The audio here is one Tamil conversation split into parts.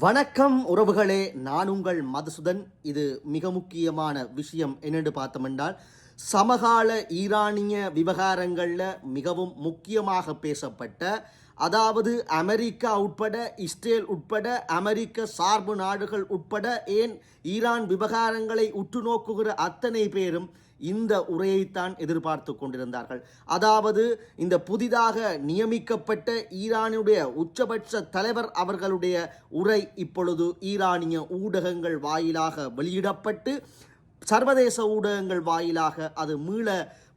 வணக்கம் உறவுகளே, நான் உங்கள் மதுசூதன். இது மிக முக்கியமான விஷயம் என்னென்று பார்த்தோமென்றால், சமகால ஈரானிய விவகாரங்களில் மிகவும் முக்கியமாக பேசப்பட்ட, அதாவது அமெரிக்கா உட்பட, இஸ்ரேல் உட்பட, அமெரிக்க சார்பு நாடுகள் உட்பட, ஏன் ஈரான் விவகாரங்களை உற்று நோக்குகிற அத்தனை பேரும் இந்த உரையைத்தான் எதிர்பார்த்து கொண்டிருந்தார்கள். அதாவது இந்த புதிதாக நியமிக்கப்பட்ட ஈரானுடைய உச்சபட்ச தலைவர் அவர்களுடைய உரை இப்பொழுது ஈரானிய ஊடகங்கள் வாயிலாக வெளியிடப்பட்டு, சர்வதேச ஊடகங்கள் வாயிலாக அது மீள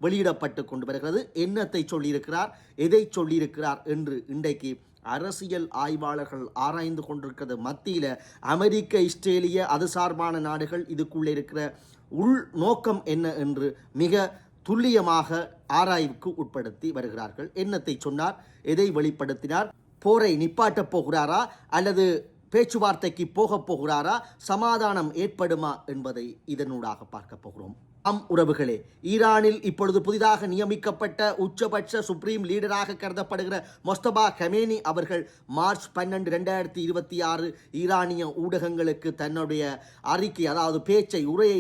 வெளியிடப்பட்டு கொண்டு வருகிறது. என்னத்தை சொல்லியிருக்கிறார், எதை சொல்லியிருக்கிறார் என்று இன்றைக்கு அரசியல் ஆய்வாளர்கள் ஆராய்ந்து கொண்டிருக்கிறது மத்தியில் அமெரிக்க, இஸ்ரேலிய, அது சார்பான நாடுகள் இதுக்குள்ளே இருக்கிற உள் நோக்கம் என்ன என்று மிக துல்லியமாக ஆராய்வுக்கு உட்படுத்தி வருகிறார்கள். என்னத்தை சொன்னார், எதை வெளிப்படுத்தினார், போரை நிப்பாட்டப் போகிறாரா அல்லது பேச்சுவார்த்தைக்கு போகப் போகிறாரா, சமாதானம் ஏற்படுமா என்பதை இதனூடாக பார்க்க போகிறோம். உறவுகளே, ஈரானில் இப்பொழுது புதிதாக நியமிக்கப்பட்ட உச்சபட்ச சுப்ரீம் லீடராக கருதப்படுகிற மொஸ்தபா கமேனி அவர்கள் மார்ச் 12, 2026 ஈரானிய ஊடகங்களுக்கு தன்னுடைய அறிக்கை, அதாவது பேச்சை, உரையை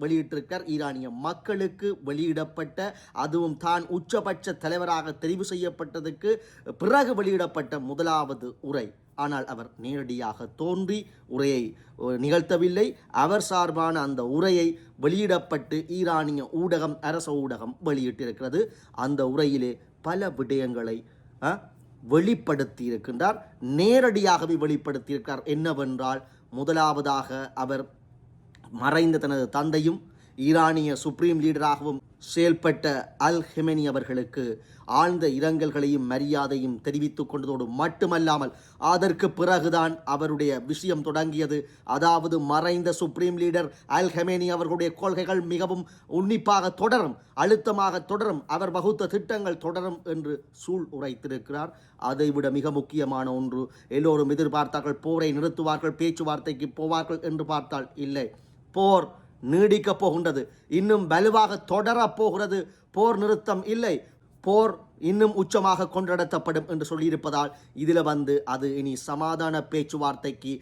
வெளியிட்டிருக்கார். ஈரானிய மக்களுக்கு வெளியிடப்பட்ட, அதுவும் தான் உச்சபட்ச தலைவராக தெரிவு செய்யப்பட்டதுக்கு பிறகு வெளியிடப்பட்ட முதலாவது உரை. ஆனால் அவர் நேரடியாக தோன்றி உரையை நிகழ்த்தவில்லை. அவர் சார்பான அந்த உரையை வெளியிடப்பட்டு ஈரானிய ஊடகம், அரச ஊடகம் வெளியிட்டிருக்கிறது. அந்த உரையிலே பல விடயங்களை வெளிப்படுத்தி இருக்கின்றார், நேரடியாகவே வெளிப்படுத்தியிருக்கிறார். என்னவென்றால், முதலாவதாக அவர் மறைந்த தனது தந்தையும் ஈரானிய சுப்ரீம் லீடராகவும் செயல்பட்ட அல் ஹெமெனி அவர்களுக்கு ஆழ்ந்த இரங்கல்களையும் மரியாதையும் தெரிவித்துக் கொண்டதோடு மட்டுமல்லாமல், அதற்கு பிறகுதான் அவருடைய விஷயம் தொடங்கியது. அதாவது மறைந்த சுப்ரீம் லீடர் அல் ஹெமெனி அவர்களுடைய கொள்கைகள் மிகவும் உன்னிப்பாக தொடரும், அழுத்தமாக தொடரும், அவர் வகுத்த திட்டங்கள் தொடரும் என்று சூழ் உரைத்திருக்கிறார். அதைவிட மிக முக்கியமான ஒன்று, எல்லோரும் எதிர்பார்த்தார்கள் போரை நிறுத்துவார்கள், பேச்சுவார்த்தைக்கு போவார்கள் என்று பார்த்தால் இல்லை, போர் நீடிக்கப் போகின்றது, இன்னும் வலுவாக தொடரப் போகிறது. போர் நிறுத்தம் இல்லை, போர் இன்னும் உச்சமாக கொண்டடத்தப்படும் என்று சொல்லியிருப்பதால் இதில் அது இனி சமாதான பேச்சுவார்த்தைக்கு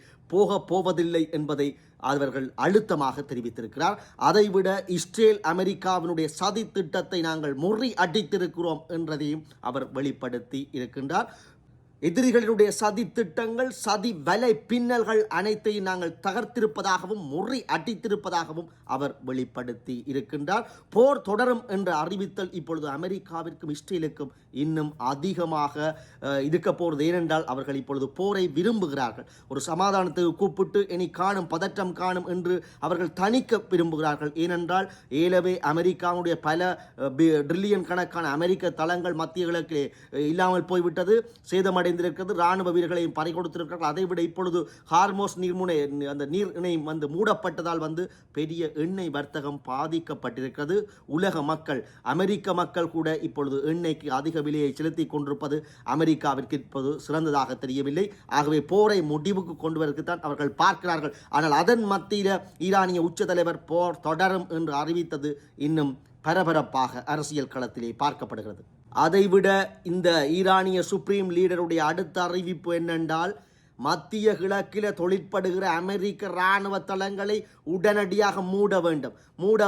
போவதில்லை என்பதை அவர்கள் அழுத்தமாக தெரிவித்திருக்கிறார். அதைவிட இஸ்ரேல் அமெரிக்காவினுடைய சதி திட்டத்தை நாங்கள் முறி அடித்திருக்கிறோம் என்றதையும் அவர் வெளிப்படுத்தி இருக்கின்றார். எதிரிகளுடைய சதி திட்டங்கள், சதி வலை பின்னல்கள் அனைத்தையும் நாங்கள் தகர்த்திருப்பதாகவும் முறி அடித்திருப்பதாகவும் அவர் வெளிப்படுத்தி இருக்கின்றார். போர் தொடரும் என்ற அறிவித்தல் இப்பொழுது அமெரிக்காவிற்கும் இஸ்ரேலுக்கும் இன்னும் அதிகமாக இருக்க போகிறது. ஏனென்றால் அவர்கள் இப்பொழுது போரை விரும்புகிறார்கள். ஒரு சமாதானத்துக்கு கூப்பிட்டு இனி காணும் பதற்றம் காணும் என்று அவர்கள் தணிக்க விரும்புகிறார்கள். ஏனென்றால் ஏலவே அமெரிக்காவுடைய பல ட்ரில்லியன் கணக்கான அமெரிக்க தளங்கள் மத்திய கிழக்கிலே இல்லாமல் போய்விட்டது, சேதமடை இராணுவ வீரர்களையும் பறி கொடுத்திருக்கிறார்கள். அதைவிட இப்பொழுது ஹார்மோஸ் நீர்முனை, அந்த நீர் இணை மூடப்பட்டதால் பெரிய எண்ணெய் வர்த்தகம் பாதிக்கப்பட்டிருக்கிறது. உலக மக்கள், அமெரிக்க மக்கள் கூட இப்பொழுது எண்ணெய்க்கு அதிக விலையை செலுத்தி கொண்டிருப்பது அமெரிக்காவிற்கு இப்போது சிறந்ததாக தெரியவில்லை. ஆகவே போரை முடிவுக்கு கொண்டு வருவதற்குத்தான் அவர்கள் பார்க்கிறார்கள். ஆனால் அதன் மத்தியில் ஈரானிய உச்ச தலைவர் போர் தொடரும் என்று அறிவித்தது இன்னும் பரபரப்பாக அரசியல் களத்திலே பார்க்கப்படுகிறது. அதைவிட இந்த ஈரானிய சுப்ரீம் லீடருடைய அடுத்த அறிவிப்பு என்னென்றால், மத்திய கிழக்கில் தொழிற்படுகிற அமெரிக்க இராணுவ தளங்களை உடனடியாக மூட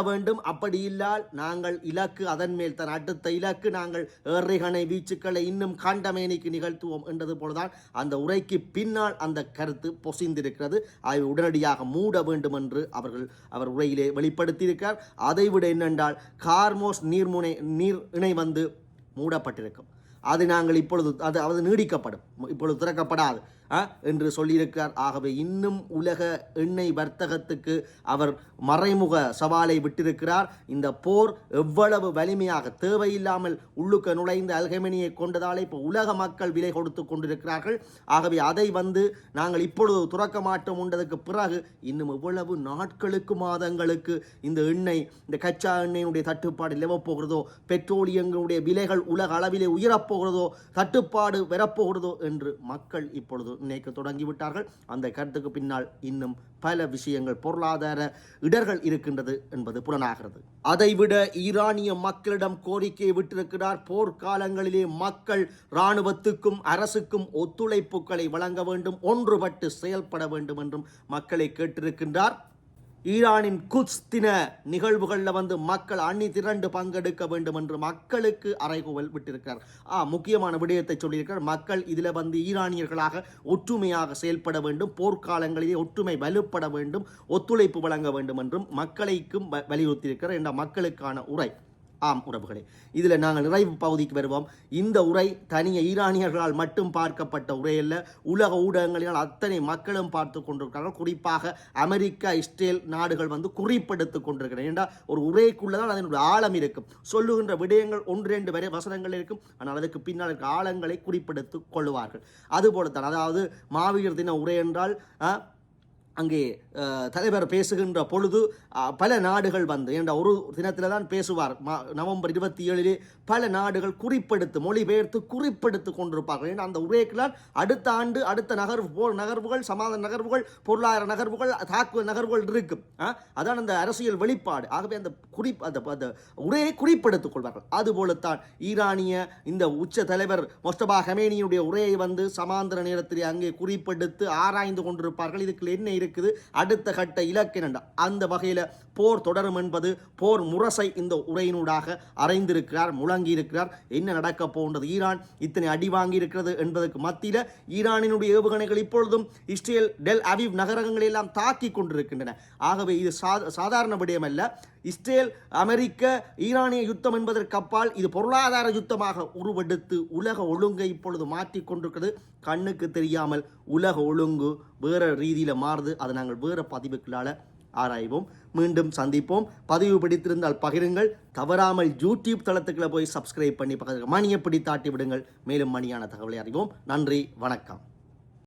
வேண்டும். அப்படி இல்லால் நாங்கள் இலக்கு, அதன் மேல் தன் அடுத்த இலக்கு, நாங்கள் ஏறிகணை வீச்சுக்களை இன்னும் கண்டமேனிக்கு நிகழ்த்துவோம் என்றது போலதான் அந்த உரைக்கு பின்னால் அந்த கருத்து பொசிந்திருக்கிறது. அதை உடனடியாக மூட வேண்டும் என்று அவர் உரையிலே வெளிப்படுத்தியிருக்கிறார். அதைவிட என்னென்றால், ஹார்மோஸ் நீர் இணை மூடப்பட்டிருக்கும், அது நாங்கள் இப்பொழுது அது நீடிக்கப்படும், இப்பொழுது திறக்கப்படாது என்று சொல்லியிருக்கிறார். ஆகவே இன்னும் உலக எண்ணெய் வர்த்தகத்துக்கு அவர் மறைமுக சவாலை விட்டிருக்கிறார். இந்த போர் எவ்வளவு வலிமையாக தேவையில்லாமல் உள்ளுக்க நுழைந்த அல் ஹெமெனியை கொண்டதாலே இப்போ உலக மக்கள் விலை கொடுத்து கொண்டிருக்கிறார்கள். ஆகவே அதை நாங்கள் இப்பொழுது துறக்க மாட்டோம் உண்டதுக்கு பிறகு இன்னும் எவ்வளவு நாட்களுக்கு, மாதங்களுக்கு இந்த எண்ணெய், இந்த கச்சா எண்ணெயினுடைய தட்டுப்பாடு நிலவப் போகிறதோ, பெட்ரோலியங்களுடைய விலைகள் உலக அளவிலே உயரப்போகிறதோ, தட்டுப்பாடு வரப்போகிறதோ என்று மக்கள் இப்பொழுது நினைக்க தொடங்கிவிட்டார்கள். அந்த கருத்துக்கு பின்னால் இன்னும் பல விஷயங்கள், பொருளாதார இடர்கள் இருக்கின்றது என்பது புலனாகிறது. அதைவிட ஈரானிய மக்களிடம் கோரிக்கையை விட்டிருக்கிறார். போர்க்காலங்களிலே மக்கள் இராணுவத்துக்கும் அரசுக்கும் ஒத்துழைப்புகளை வழங்க வேண்டும், ஒன்றுபட்டு செயல்பட வேண்டும் என்றும் மக்களை கேட்டிருக்கின்றார். ஈரானின் குத்ஸ் தின நிகழ்வுகளில் மக்கள் அணி திரண்டு பங்கெடுக்க வேண்டும் என்று மக்களுக்கு அறைகூவல் விட்டிருக்கிறார். முக்கியமான விடயத்தை சொல்லியிருக்கிறார். மக்கள் இதில் ஈரானியர்களாக ஒற்றுமையாக செயல்பட வேண்டும், போர்க்காலங்களிலே ஒற்றுமை வலுப்பட வேண்டும், ஒத்துழைப்பு வழங்க வேண்டும் என்றும் மக்களுக்கும் வலியுறுத்தியிருக்கிறார் என்ற மக்களுக்கான உரை. உறவுகளே, இதில் நாங்கள் நிறைவு பகுதிக்கு வருவோம். இந்த உரை தனிய ஈரானியர்களால் மட்டும் பார்க்கப்பட்ட உரையல்ல, உலக ஊடகங்களினால் அத்தனை மக்களும் பார்த்து கொண்டிருக்கிறார்கள். குறிப்பாக அமெரிக்கா, இஸ்ரேல் நாடுகள் குறிப்பெடுத்துக் கொண்டிருக்கிறார். ஏன்னா ஒரு உரைக்குள்ளதான் அதனுடைய ஆழம் இருக்கும். சொல்லுகின்ற விடயங்கள் 1-2 வரை வசனங்கள் இருக்கும், ஆனால் அதுக்கு பின்னால் இருக்க ஆழங்களை குறிப்பெடுத்துக் கொள்வார்கள். அதுபோலத்தான், அதாவது மாவீரர் தின உரை என்றால் அங்கே தலைவர் பேசுகின்ற பொழுது பல நாடுகள் என்ற ஒரு தினத்தில் தான் பேசுவார். நவம்பர் 27 பல நாடுகள் குறிப்பெடுத்து மொழிபெயர்த்து குறிப்பெடுத்து கொண்டிருப்பார்கள். ஏன்னா அந்த உரைக்கெல்லாம் அடுத்த ஆண்டு அடுத்த நகர்வுகள், சமாதான நகர்வுகள், பொருளாதார நகர்வுகள், தாக்குதல் நகர்வுகள் இருக்கும். அதான் அந்த அரசியல் வெளிப்பாடு. ஆகவே அந்த அந்த உரையை குறிப்பெடுத்துக் கொள்வார்கள். அதுபோலத்தான் ஈரானிய இந்த உச்ச தலைவர் மொஸ்தபா ஹமேனியுடைய உரையை சமாந்தர நேரத்தில் அங்கே குறிப்பெடுத்து ஆராய்ந்து கொண்டிருப்பார்கள். இதுக்கு என்ன இருக்குது, அடுத்த கட்ட இலக்கின அந்த வகையில் போர் தொடரும் என்பது போர் முரசை இந்த உரையினூடாக அறைந்திருக்கிறார், முழங்கி இருக்கிறார். என்ன நடக்க போன்றது, ஈரான் இத்தனை அடி வாங்கி இருக்கிறது என்பதற்கு மத்தியில் ஈரானினுடைய ஏவுகணைகள் இப்பொழுதும் இஸ்ரேல் டெல் அவீவ் நகரங்களை எல்லாம் தாக்கி கொண்டிருக்கின்றன. ஆகவே இது சாதாரண விடயம் அல்ல. இஸ்ரேல் அமெரிக்க ஈரானிய யுத்தம் என்பதற்கு அப்பால் இது பொருளாதார யுத்தமாக உருவெடுத்து உலக ஒழுங்கை இப்பொழுது மாற்றிக் கொண்டிருக்கிறது. கண்ணுக்கு தெரியாமல் உலக ஒழுங்கு வேறு ரீதியில் மாறுது. அதை நாங்கள் வேறு பதிவுகளால் ஆராய்வோம். மீண்டும் சந்திப்போம். பதிவு பிடித்திருந்தால் பகிருங்கள். தவறாமல் யூடியூப் தளத்துக்குள்ள போய் சப்ஸ்கிரைப் பண்ணி பக்கத்தில் மணியை பிடித்தாட்டி விடுங்கள். மேலும் மணியான தகவலை அறிவோம். நன்றி, வணக்கம்.